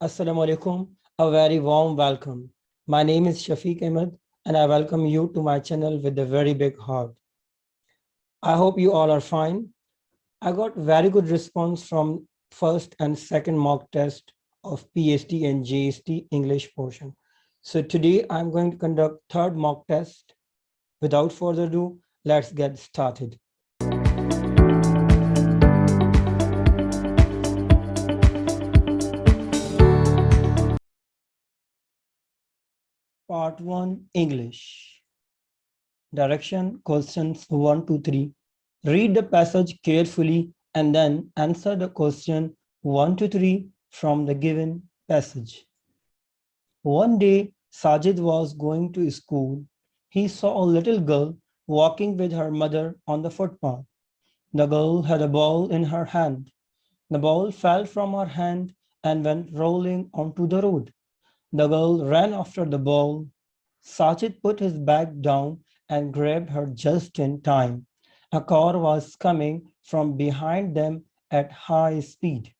Assalamu alaikum. A very warm welcome. My name is Shafiq Ahmed and I welcome you to my channel with a very big heart. I hope you all are fine. I got very good response from first and second mock test of PhD and JST English portion. So today I'm going to conduct third mock test. Without further ado, let's get started. Part 1 English. Direction questions 1 to 3. Read the passage carefully and then answer the question 1 to 3 from the given passage. One day, Sajid was going to school. He saw a little girl walking with her mother on the footpath. The girl had a ball in her hand. The ball fell from her hand and went rolling onto the road. The girl ran after the ball. Sajid put his bag down and grabbed her just in time. A car was coming from behind them at high speed.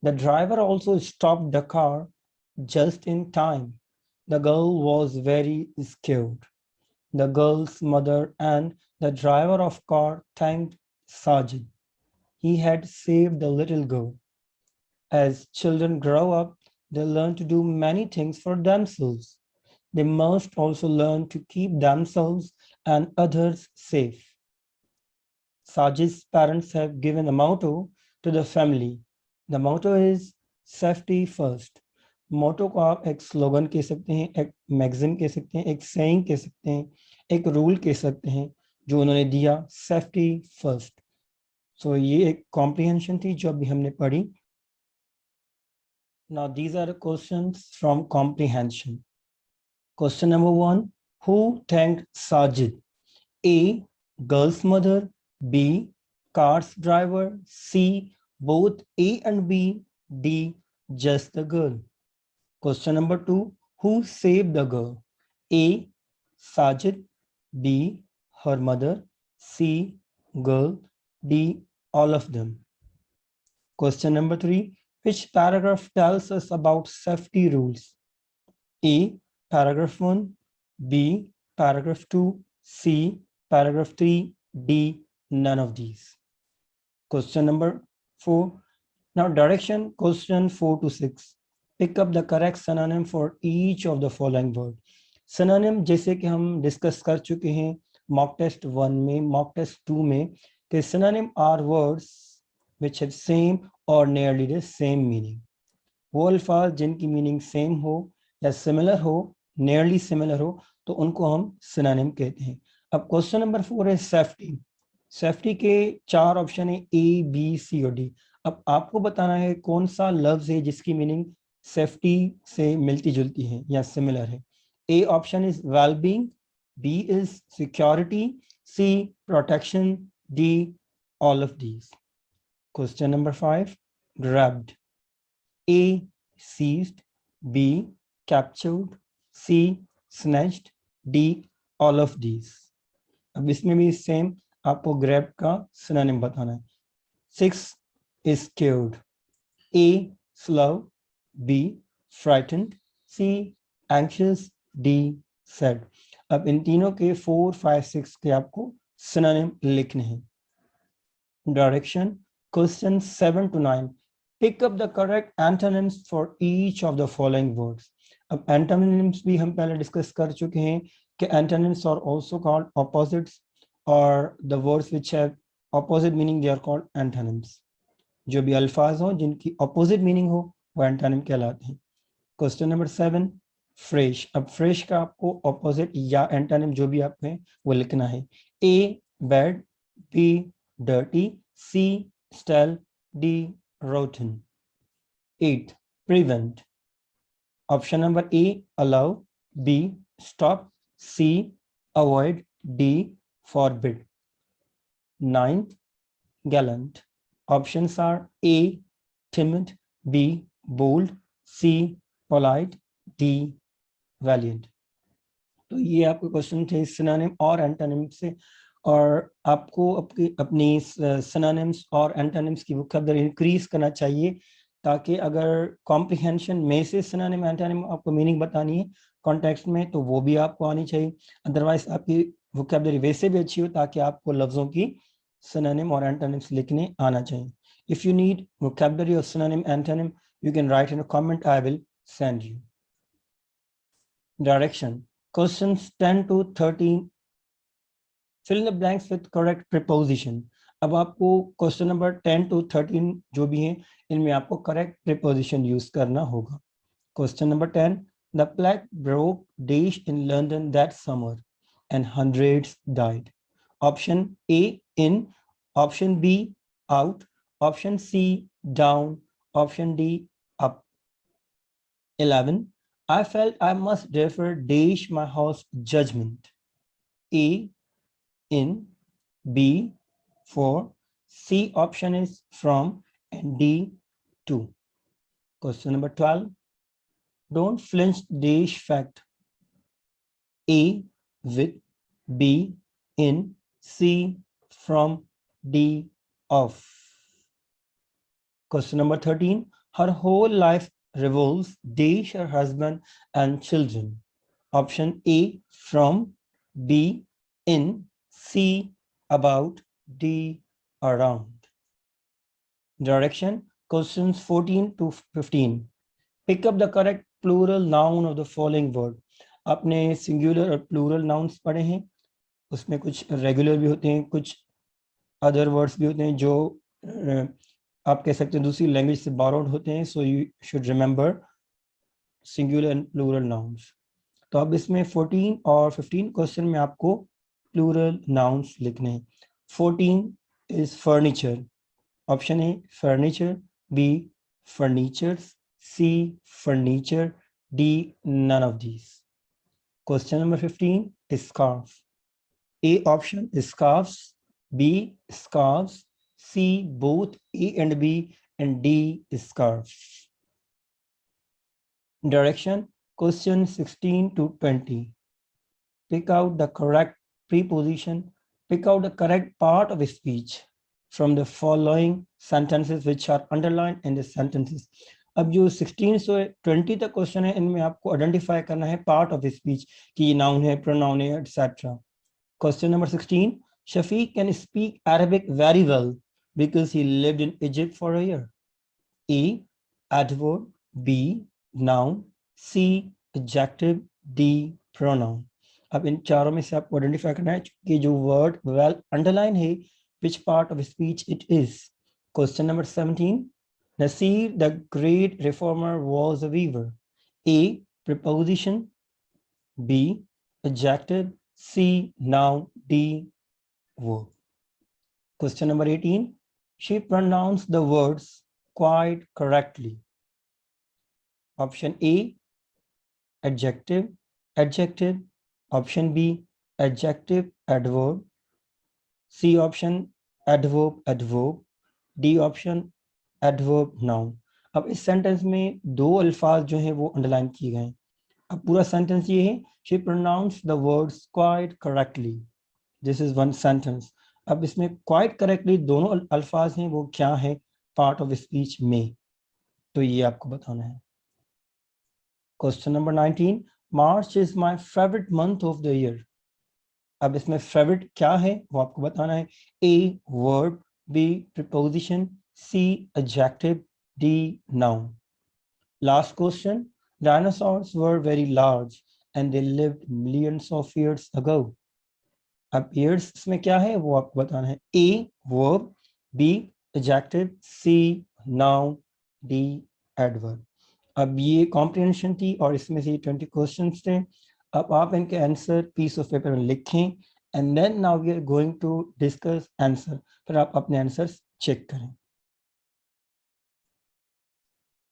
The driver also stopped the car just in time. The girl was very scared. The girl's mother and the driver of car thanked Sajid. He had saved the little girl. As children grow up, they learn to do many things for themselves. They must also learn to keep themselves and others safe. Sajid's parents have given a motto to the family. The motto is safety first. मोटो को आप एक slogan कह सकते हैं, एक मैगजिम कह सकते हैं, एक सेइंग कह सकते हैं, एक रूल कह सकते हैं जो उन्होंने दिया, सेफ्टी फर्स्ट. सो ये एक कॉम्प्रिहेंशन थी जो अभी हमने पढ़ी. Now these are the questions from comprehension. Question number 1. Who thanked Sajid? A. Girl's mother. B. Car's driver. C. Both A and B. D. Just the girl. Question number 2. Who saved the girl? A. Sajid. B. Her mother. C. Girl. D. All of them. Question number 3. Which paragraph tells us about safety rules? A. Paragraph 1. B. Paragraph 2. C. Paragraph 3. D. None of these. Question number 4. Now direction question 4 to 6. Pick up the correct synonym for each of the following word. Synonym जैसे कि हम discuss कर चुके हैं mock test 1 में, mock test 2 में, कि synonym are words which have same or nearly the same meaning. वो अल्फाज जिनकी मीनिंग सेम हो या सिमिलर हो, नियरली सिमिलर हो, तो उनको हम सिनोनिम कहते हैं. अब क्वेश्चन नंबर 4 है सेफ्टी. सेफ्टी के 4 ऑप्शन है, ए, बी, सी और डी. अब आपको बताना है कौन सा लफ्ज है जिसकी मीनिंग सेफ्टी से मिलती जुलती है या सिमिलर है. A option is wellbeing, B is security, C protection, D all of these. Question number 5 grabbed. A. Seized. B. Captured. C. Snatched. D. All of these. अब इसमें भी सेम आपको ग्रैब का सिनोनिम बताना है. 6 is scared. A. Slow. B. Frightened. C. Anxious. D. Sad. अब इन तीनों के 4, 5, 6 के आपको सिनोनिम लिखने हैं. Direction question 7 to 9. Pick up the correct antonyms for each of the following words. अब antonyms भी हम पहले डिस्कस कर चुके हैं कि antonyms are also called opposites, or the words which have opposite meaning they are called antonyms. जो भी अल्फाज हो जिनकी opposite meaning हो वो antonym कहलाते हैं. Question number 7 fresh. अब fresh का आपको opposite या antonym जो भी आपको है वो लिखना है. A. bad. B. dirty. C. stale. D. rotten. 8. Prevent. Option number A. Allow. B. Stop. C. Avoid. D. Forbid. 9. Gallant. Options are A. Timid. B. Bold. C. Polite. D. Valiant. तो ये आपके क्वेश्चन थे synonym और antonym से, और आपको अपनी synonyms और एंटोनिम्स की वोकैबुलरी इंक्रीज करना चाहिए ताकि अगर कॉम्प्रिहेंशन में से सिनोनिम एंटोनिम आपको मीनिंग बतानी है कॉन्टेक्स्ट में तो वो भी आपको आनी चाहिए। अदरवाइज आपकी वोकैबुलरी वैसे भी अच्छी हो ताकि आपको लफ्जों की सिनोनिम और एंटोनिम्स लिखने आना चाहिए। इफ यू नीड वोकैबुलरी और synonym antonym you can write in a comment. I will send you. Direction. Questions 10 to 13. Fill in the blanks with correct preposition. अब आपको क्वेश्चन नंबर 10 to 13 जो भी हैं इनमें आपको करेक्ट प्रीपोजिशन यूज करना होगा। Question number 10. The plague broke dash in London that summer and hundreds died. Option A in, option B out, option C down, option D up. 11. I felt I must therefore dash my house judgment. A in, B for, C option is from, and D 2. Question number 12. Don't flinch dash fact. A with, B in, C from, D off. Question number 13. Her whole life revolves dash her husband and children. Option A from, B in, C about, D around. Direction. Questions 14 to 15. Pick up the correct plural noun of the following word. आपने singular और plural nouns पढ़े हैं, उसमें कुछ regular भी होते हैं, कुछ other words भी होते हैं जो आप कह सकते हैं दूसरी लैंग्वेज से borrowed होते हैं. So you should remember singular and plural nouns. तो अब इसमें 14 और 15 क्वेश्चन में आपको प्लूरल नाउन्स लिखने हैं. 14 is furniture. Option A furniture, B furnitures, C furniture, D none of these. Question number 15 is scarf. A option is scarves, B scarves, C both A and B, and D is scarf. Direction. Question 16 to 20. Pick out the correct preposition. Pick out the correct part of a speech from the following sentences which are underlined in the sentences. अब जो 16 से 20 तक question है इनमें आपको identify करना है part of speech कि नाउन है, प्रोनाउन है, etcetera. Question number 16. Shafiq can speak Arabic very well because he lived in Egypt for a year. A adverb, B noun, C adjective, D pronoun. अब इन चारों में से आपको आइडेंटिफाई करना है कि जो वर्ड वेल अंडरलाइन है which part of speech it is. Question number 17. Nasir the great reformer was a weaver. A preposition, B adjective, C noun, D verb. Question number 18. She pronounced the words quite correctly. Option A adjective, adjective. Option B adjective, adverb. C option adverb, adverb. D option adverb, noun. अब इस sentence में दो अल्फाज जो हैं वो underline किए गए हैं. अब पूरा सेंटेंस ये है she pronounced the words quite correctly. This is one sentence. अब इसमें quite correctly दोनों अल्फाज हैं वो क्या है पार्ट ऑफ स्पीच में, तो ये आपको बताना है. Question number 19. March is my favourite month of the year. अब इसमें फेवरेट क्या है वो आपको बताना है. A verb, B preposition, C adjective, D noun. Last question. Dinosaurs were very large and they lived millions of years ago. अब years इसमें क्या है वो आपको बताना है. A verb, B adjective, C noun, D adverb. अब ये कॉम्प्रिहेंशन थी और इसमें से 20 क्वेश्चंस थे. अब आप इनके आंसर पीस ऑफ पेपर में लिखें and then now we are going to discuss answer. फिर आप अपने आंसर्स चेक करें.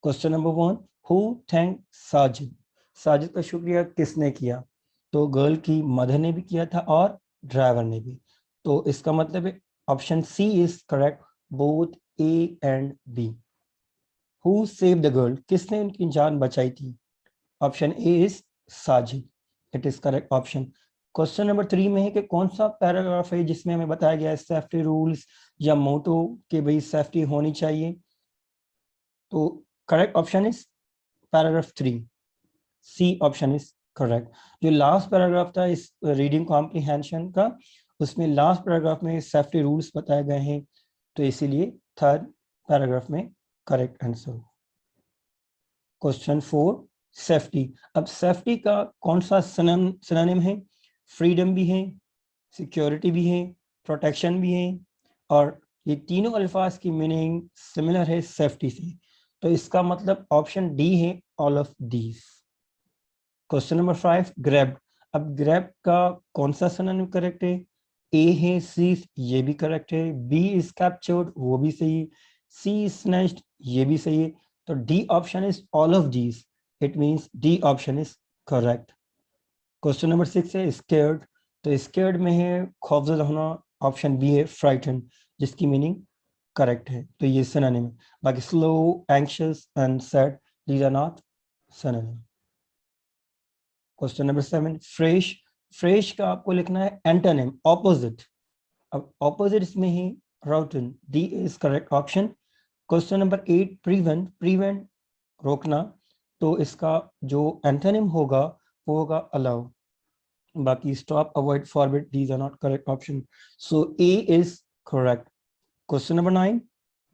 Question number 1. Who thank Sajid. Sajid का शुक्रिया किसने किया? तो गर्ल की मदर ने भी किया था और ड्राइवर ने भी. तो इसका मतलब है option C is correct, both A and B. Who save the girl. किसने उनकी जान बचाई थी? Option A is Sajid. It is correct option. Question number 3 में है कि कौन सा पैराग्राफ है जिसमें हमें बताया गया है सेफ्टी रूल्स या मोटो कि भाई सेफ्टी होनी चाहिए. तो correct option is paragraph 3, C option is correct. जो लास्ट पैराग्राफ था इस रीडिंग कॉम्प्रिहेंशन का, उसमें लास्ट पैराग्राफ में सेफ्टी रूल्स बताए गए हैं, तो इसीलिए थर्ड पैराग्राफ में करेक्ट आंसर। Question 4, safety. अब सेफ्टी का कौन सा सिनोनिम है? फ्रीडम भी है, सिक्योरिटी भी है, प्रोटेक्शन भी है, और ये तीनों अल्फाज की मीनिंग सिमिलर है सेफ्टी से, तो इसका मतलब ऑप्शन डी है, all of these. Question number 5, grab. अब ग्रैब का कौन सा सिनोनिम करेक्ट है? ए है सीज, ये भी करेक्ट है। बी इज कैप्चर्ड, वो भी सही है। सी स्नैच्ड, ये भी सही है। तो D option is all of these, it means D option is correct. Question number 6 है स्केयर्ड। तो स्केयर्ड में है खौफजदा होना, ऑप्शन बी है फ्राइटन, जिसकी मीनिंग करेक्ट है, तो ये सिनोनिम है। बाकी slow, anxious and sad, these are not synonym. Question number 7, fresh. Fresh का आपको लिखना है एंटोनिम, ऑपोजिट। अब ऑपोजिट इसमें ही rotten, D is correct option. Question number 8, prevent. Prevent रोकना, तो इसका जो एंटोनिम होगा वो होगा अलाउ। बाकी stop, avoid, forbid, these are not correct option, so A is correct. Question number 9,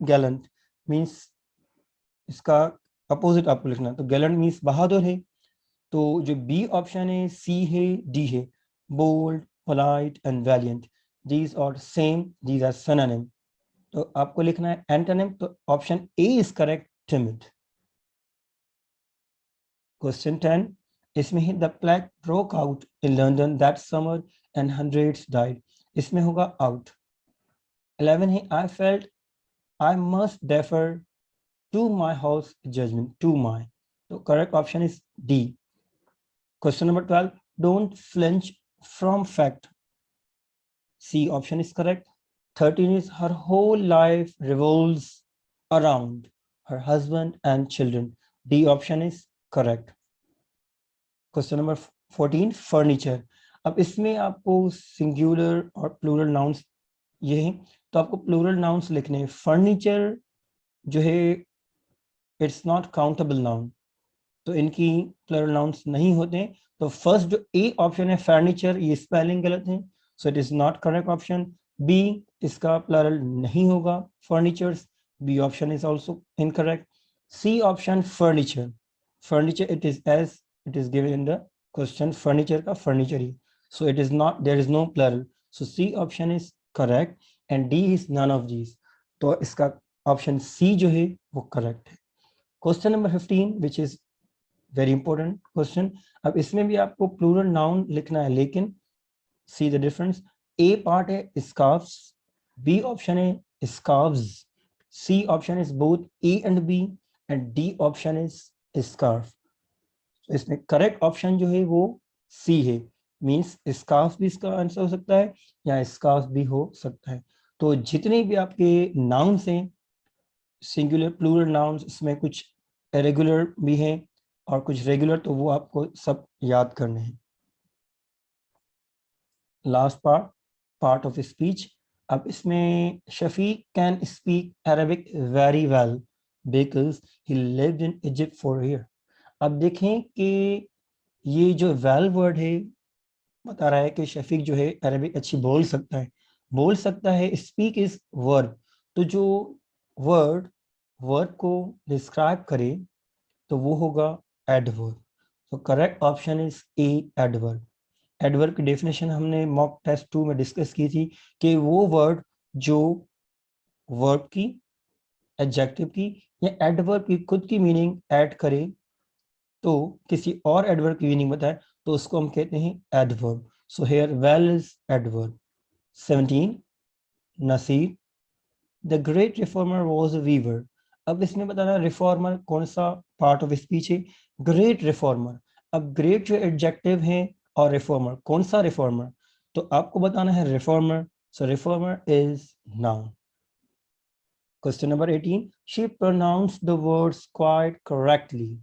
gallant means, इसका अपोजिट आपको लिखना है, तो गैलेंट मीन्स बहादुर है, तो जो बी ऑप्शन है, सी है, डी है, bold, polite and valiant, these are same, these are synonym, तो आपको लिखना है एंटोनिम, तो option A is correct, timid. Question 10, इसमें ही the plague broke out in London that summer and hundreds died, इसमें होगा आउट। 11 है I felt I must defer to my house judgement, to my, तो correct option is D. Question number 12, don't flinch from fact, C option is correct. 13 is her whole life revolves around her husband and children, D option is correct. Question number 14, furniture. अब इसमें आपको singular और plural nouns ये हैं, तो आपको plural nouns लिखने हैं। फर्नीचर जो है इट्स नॉट काउंटेबल नाउन, तो इनकी प्लूरल नाउन्स नहीं होते। तो फर्स्ट जो ए ऑप्शन है फर्नीचर, ये स्पेलिंग गलत है, so it is not correct option. B, इसका प्लूरल नहीं होगा furnitures, B option is also incorrect. C option furniture, furniture it is as it is given in the question, furniture का furniture ही, so it is not, there is no plural, so C option is correct and D is none of these, तो इसका option C जो है वो correct है। Question number 15 which is very important question. अब इसमें भी आपको प्लूरल नाउन लिखना है, लेकिन see the difference. A part है स्कार्फ्स, बी ऑप्शन है scarves, C option is both A and B, and D option is scarf. इसमें करेक्ट ऑप्शन जो है वो सी है, मींस स्कार्फ भी इसका आंसर हो सकता है या स्कार्फ भी हो सकता है। तो जितने भी आपके नाउन्स हैं सिंगुलर प्लूरल नाउन्स, इसमें कुछ इरेगुलर भी हैं और कुछ रेगुलर, तो वो आपको सब याद करने हैं। Last part of speech. अब इसमें Shafiq can speak Arabic very well because he lived in Egypt for year. अब देखें कि ये जो वेल वर्ड है बता रहा है कि शफीक जो है अरबिक अच्छी बोल सकता है, स्पीक इज वर्ब, तो जो वर्ड को डिस्क्राइब करे तो वो होगा एडवर्ब, तो correct option is a, adverb. Adverb की डेफिनेशन हमने मॉक टेस्ट 2 में डिस्कस की थी कि वो वर्ड जो वर्ब की, एडजेक्टिव की या एडवर्ब की खुद की मीनिंग ऐड करे, तो किसी और एडवर्ब की मीनिंग बताए, तो उसको हम कहते हैं adverb. So here well is adverb. 17, Naseer the great reformer was a weaver. अब इसमें बताना रिफॉर्मर कौन सा पार्ट ऑफ स्पीच है, ग्रेट रिफॉर्मर। अब ग्रेट जो एडजेक्टिव है और रिफॉर्मर कौन सा रिफॉर्मर, तो आपको बताना है reformer, so reformer is noun. Question number 18, she pronounce the words quite correctly.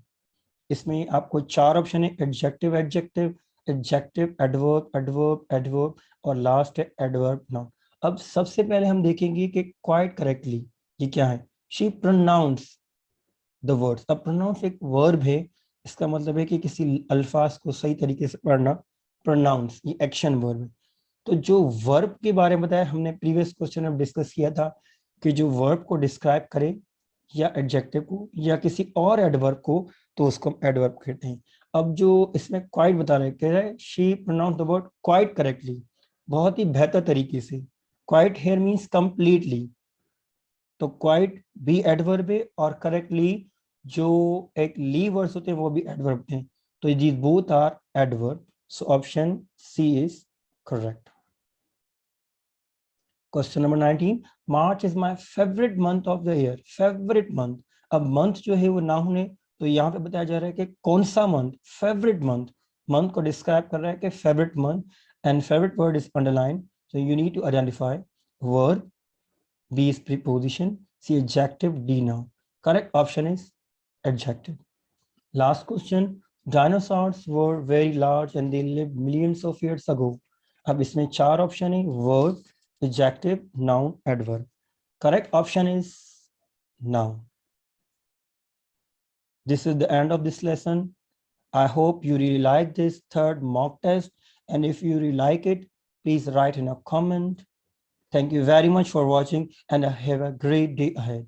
इसमें आपको चार ऑप्शन है, adjective adjective, adjective adverb adverb adverb, और लास्ट है एडवर्ब नाउन। अब सबसे पहले हम देखेंगे कि क्वाइट करेक्टली ये क्या है। She pronounce, the words. अब प्रोनाउंस एक वर्ब है, इसका मतलब है कि किसी अल्फाज को सही तरीके से पढ़ना। प्रोनाउंस ये एक्शन वर्ब है। तो जो वर्ब के बारे में बताया हमने प्रीवियस क्वेश्चन में डिस्कस किया था कि जो वर्ब को डिस्क्राइब करे या एडजेक्टिव को या किसी और एडवर्ब को, तो उसको हम एडवर्ब कहते हैं। अब जो इसमें क्वाइट बता रहे कह रहा है she pronounce the word quite correctly, बहुत ही बेहतर तरीके से। क्वाइट हेयर मींस कंप्लीटली, तो क्वाइट भी एडवर्ब है और करेक्टली जो एक ली वर्ड्स होते हैं वो भी एडवर्ब हैं। तो these both are adverb, so option C is correct. Question number 19, March is my favourite month of the year. Favourite month, अब मंथ जो है वो नाउन है, तो यहाँ पे बताया जा रहा है कि कौन सा मंथ, फेवरेट मंथ। मंथ को डिस्क्राइब कर रहा है कि favourite month, and favourite word is underline, so you need to identify verb, B is preposition, C adjective, D noun. Correct option is adjective. Last question. Dinosaurs were very large and they lived millions of years ago. अब इसमें चार option है, verb, adjective, noun, adverb. Correct option is noun. This is the end of this lesson. I hope you really like this third mock test, and if you really like it, please write in a comment. Thank you very much for watching and have a great day ahead.